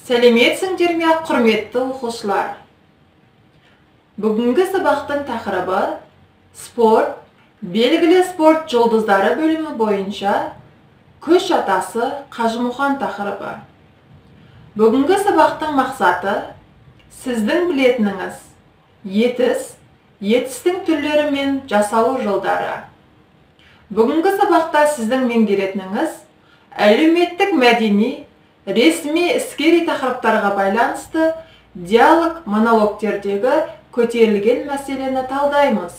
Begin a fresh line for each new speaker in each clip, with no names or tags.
Сәлеметсіңдер ме, құрметті оқушылар? Бүгінгі сабақтың тақырыбы спорт, белгілі спорт жұлдыздары бөлімі бойынша күш атасы Қажымұқан тақырыбы. Бүгінгі сабақтың мақсаты сіздің білетініңіз етістің түрлері мен жасалу жолдары. Бүгінгі сабақта сіздің меңгеретініңіз әлеуметтік мәдени, ресми іскери тақырыптарға байланысты диалог монологтердегі көтерілген мәселені талдаймыз.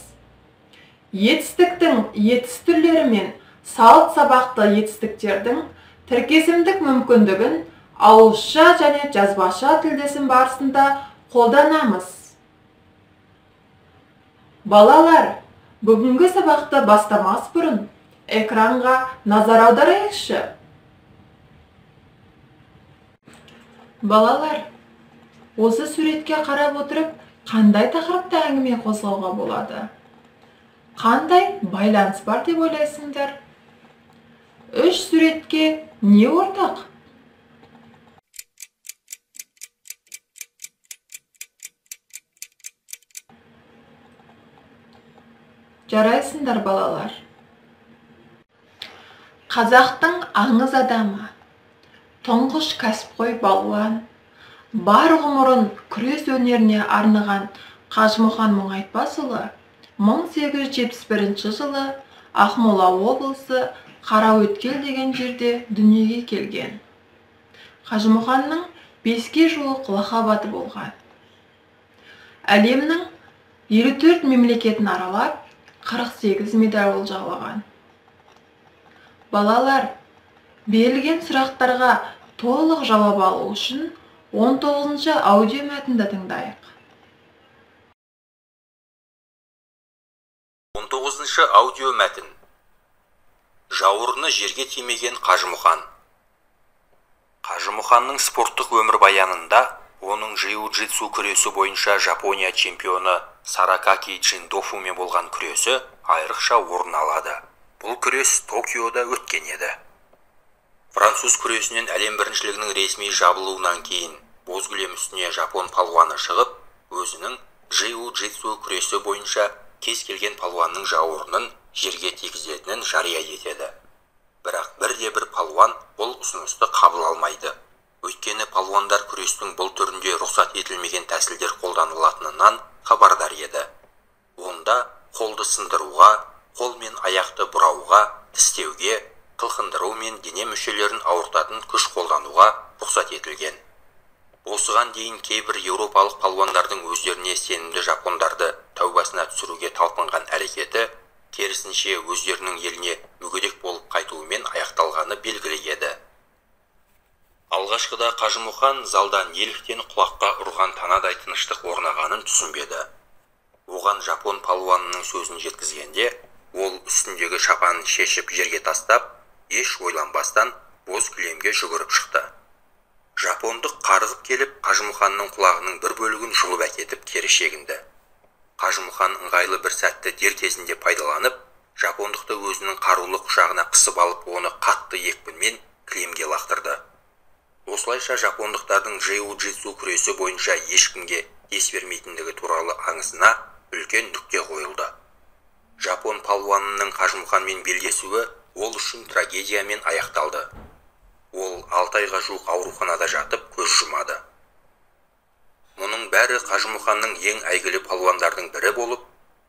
Етістіктің етіс түрлері мен салт сабақты етістіктердің тіркесімдік мүмкіндігін ауызша және жазбаша тілдесім барысында қолданамыз. Балалар, бүгінгі сабақты бастамас бұрын экранға назар аударайықшы. Балалар, осы суретке қарап отырып, қандай тақырыпта әңгіме қозғауға болады? Қандай байланыс бар деп ойлайсыңдар? Үш суретке не ортақ? Жарайсыңдар, балалар. Қазақтың аңыз адамы, тұңғыш кәсіпқой балуан, бар ғұмырын күрес өнеріне арнаған Қажымұқан Мұңайтпасұлы 1871 жылы Ақмола облысы Қараөткел деген жерде дүниеге келген. Қажымұқанның 5-ке жуық лақап аты болған. Әлемнің 54 мемлекетін аралап, 48 медаль олжалаған. Балалар, берілген сұрақтарға толық жауап алу үшін 19-шы аудио мәтінді тыңдайық.
19-шы аудио мәтін. Жауырыны жерге тимеген Қажымұқан. Қажымұқанның спорттық өмір баянында оның джиу-джитсу күресі бойынша Жапония чемпионы Саракаки Джиндофумен болған күресі айрықша орын алады. Бұл күрес Токиода өткен еді. Француз күресінен әлем біріншілігінің ресми жабылуынан кейін боз кілем үстіне жапон палуаны шығып, өзінің джиу-джитсу күресі бойынша кез келген палуанның жауырынын жерге тигізетінін жария етеді. Бірақ бірде-бір палуан бұл ұсынысты қабыл алмайды. Өйткені палуандар күрестің бұл түрінде рұқсат етілмеген тәсілдер қолданылатынынан хабардар еді. Онда қолды сындыруға, қол мен аяқты бұрауға, тістеуге, қылқындыру мен дене мүшелерін ауыртатын күш қолдануға рұқсат етілген. Осыған дейін кейбір еуропалық палуандардың өздеріне сенімді жапондарды тәубасына түсіруге талпынған әрекеті, керісінше өздерінің еліне мүгедек болып қайтуымен аяқталғаны белгілі еді. Алғашқыда Қажымұқан залда неліктен құлаққа ұрған танадай тыныштық орнағанын түсінбеді. Оған жапон палуанының сөзін жеткізгенде, ол үстіндегі шапанын шешіп жерге тастап, еш ойланбастан боз кілемге жүгіріп шықты. Жапондық қарғып келіп, Қажымұқанның құлағының бір бөлігін жұлып әкетіп кері шегінді. Қажымұқан ыңғайлы бір сәтті дер кезінде пайдаланып, жапондықты өзінің қарулы құшағына қысып алып, оны қатты екпінмен кілемге лақтырды. Осылайша жапондықтардың джиу-джитсу күресі бойынша ешкімге ес бермейтіндігі туралы аңызына үлкен нүкте қойылды. Жапон палуанының Қажымұқанмен белдесуі ол үшін трагедиямен аяқталды. Ол 6 айға жуық ауруханада жатып көз жұмады. Мұның бәрі Қажымұқанның ең әйгілі палуандардың бірі болып,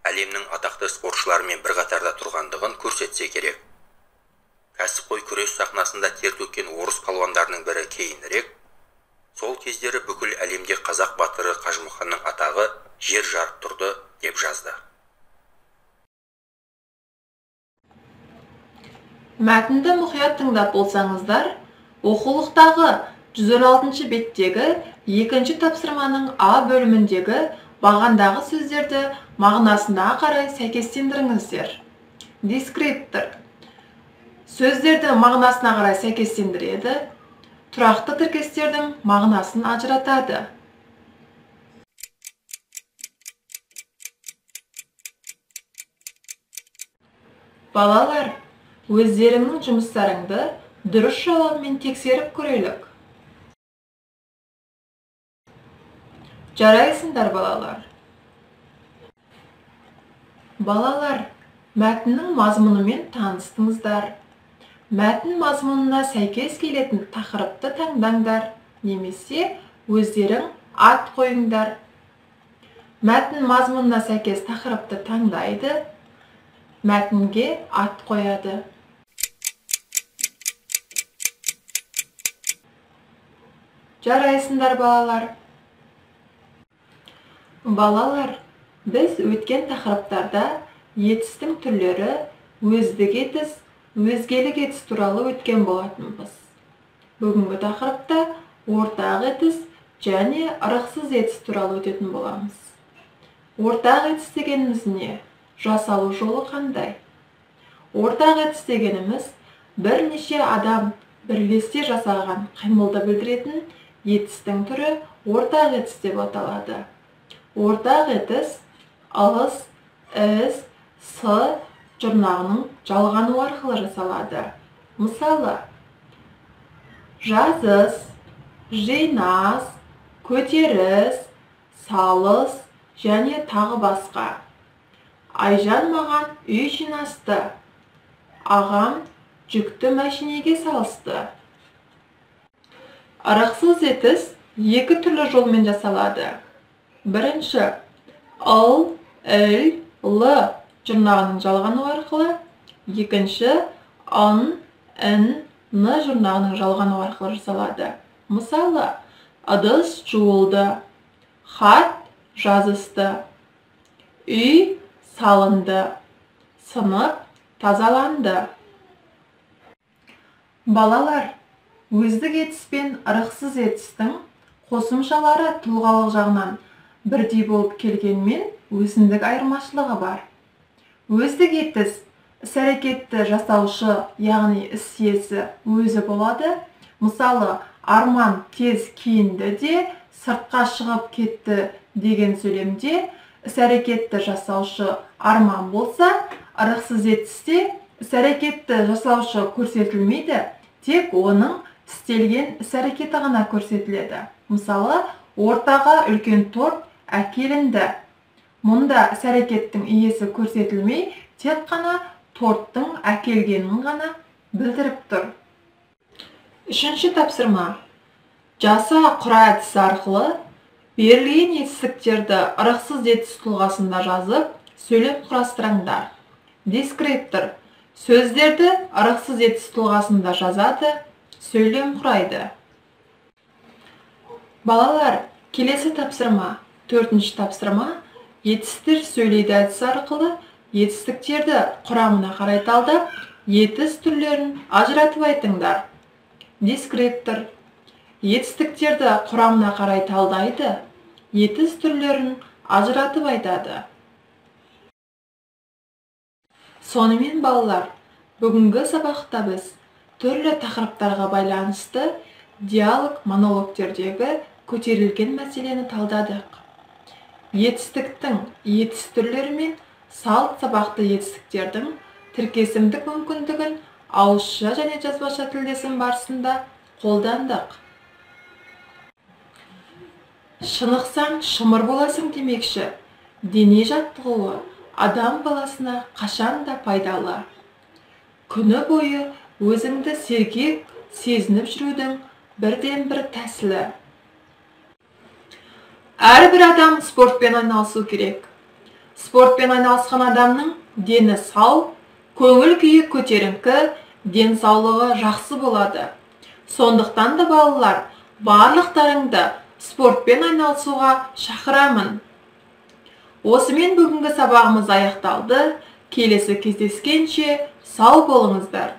әлемнің атақты спортшыларымен бір қатарда тұрғандығын көрсетсе керек. Кәсіпқой күрес сахнасында тер төккен орыс палуандарының бірі кейінірек, сол кездері бүкіл әлемде қазақ батыры Қажымұқанның атағы жер жарып тұрды деп жазды.
Мәтінді мұқият тыңдап болсаңыздар, оқулықтағы 116 беттегі 2-ші тапсырманың А бөліміндегі бағандағы сөздерді мағынасына қарай сәйкестендіріңіздер. Дескриптор сөздерді мағынасына қарай сәйкестендіреді, тұрақты тіркестердің мағынасын ажыратады. Балалар, өздеріңнің жұмыстарыңды дұрыс жауабымен тексеріп көрелік. Жарайсыңдар балалар. Балалар, мәтіннің мазмұнымен таныстыңыздар. Мәтін мазмұнына сәйкес келетін тақырыпты таңдаңдар, немесе өздерің ат қойыңдар. Мәтін мазмұнына сәйкес тақырыпты таңдайды, мәтінге ат қояды. Жарайсыңдар балалар. Балалар, біз өткен тақырыптарда етістің түрлері, өздік етіс, өзгелік етіс туралы өткен болатынбыз. Бүгінгі тақырыпта ортақ етіс және ырықсыз етіс туралы өтетін боламыз. Ортақ етіс дегеніміз не? Жасалу жолы қандай? Ортақ етіс дегеніміз бірнеше адам бірлесе жасаған қимылды білдіретін етістің түрі ортақ етіс деп аталады. Ортақ етіс ыс, іс, с жұрнағының жалғану арқылы жасалады. Мысалы, жазыс, жинас, көтеріс, салыс және тағы басқа. Айжан маған үй жинасты. Ағам жүкті мәшинеге салысты. Ырықсыз етіс екі түрлі жолмен жасалады. Бірінші, ыл, іл, лы жұрнағының жалғану арқылы. Екінші, ын, ін, ны жұрнағының жалғану арқылы жасалады. Мысалы, ыдыс жуылды, хат жазысты, үй салынды, сынып тазаланды. Балалар, өздік етіс пен ырықсыз етістің қосымшалары тұлғалық жағынан бірдей болып келгенмен өзіндік айырмашылығы бар. Өздік етіс іс-әрекетті жасаушы, яғни іс иесі өзі болады. Мысалы, Арман тез киінді де сыртқа шығып кетті деген сөйлемде іс-әрекетті жасаушы Арман болса, ырықсыз етісте іс-әрекетті жасаушы көрсетілмейді, тек оның істелген іс-әрекеті ғана көрсетіледі. Мысалы, ортаға үлкен торт әкелінді. Мұнда іс-әрекеттің иесі көрсетілмей, тек қана торттың әкелгенін ғана білдіріп тұр. Үшінші тапсырма. Жаса құра әдісі арқылы берілген етістіктерді ырықсыз етіс тұлғасында жазып, сөйлем құрастырыңдар. Дескриптор сөздерді ырықсыз етіс тұлғасында жазады, сөйлем құрайды. Балалар, келесі тапсырма, төртінші тапсырма, етістер сөйлейді әдісі арқылы етістіктерді құрамына қарай талдап, етіс түрлерін ажыратып айтыңдар. Дескриптор етістіктерді құрамына қарай талдайды, етіс түрлерін ажыратып айтады. Сонымен балалар, бүгінгі сабақта біз түрлі тақырыптарға байланысты диалог монологтердегі көтерілген мәселені талдадық. Етістіктің етіс түрлері мен салт сабақты етістіктердің тіркесімдік мүмкіндігін ауызша және жазбаша тілдесім барысында қолдандық. Шынықсаң шымыр боласың демекші, дене жаттығуы адам баласына қашанда пайдалы. Күні бойы өзіңді сергек сезініп жүрудің бірден бір тәсілі. Әрбір адам спортпен айналысу керек. Спортпен айналысқан адамның дені сау, көңіл күйі көтеріңкі, денсаулығы жақсы болады. Сондықтан да балалар, барлықтарыңды спортпен айналысуға шақырамын. Осымен бүгінгі сабағымыз аяқталды. Келесі кездескенше сау болыңыздар.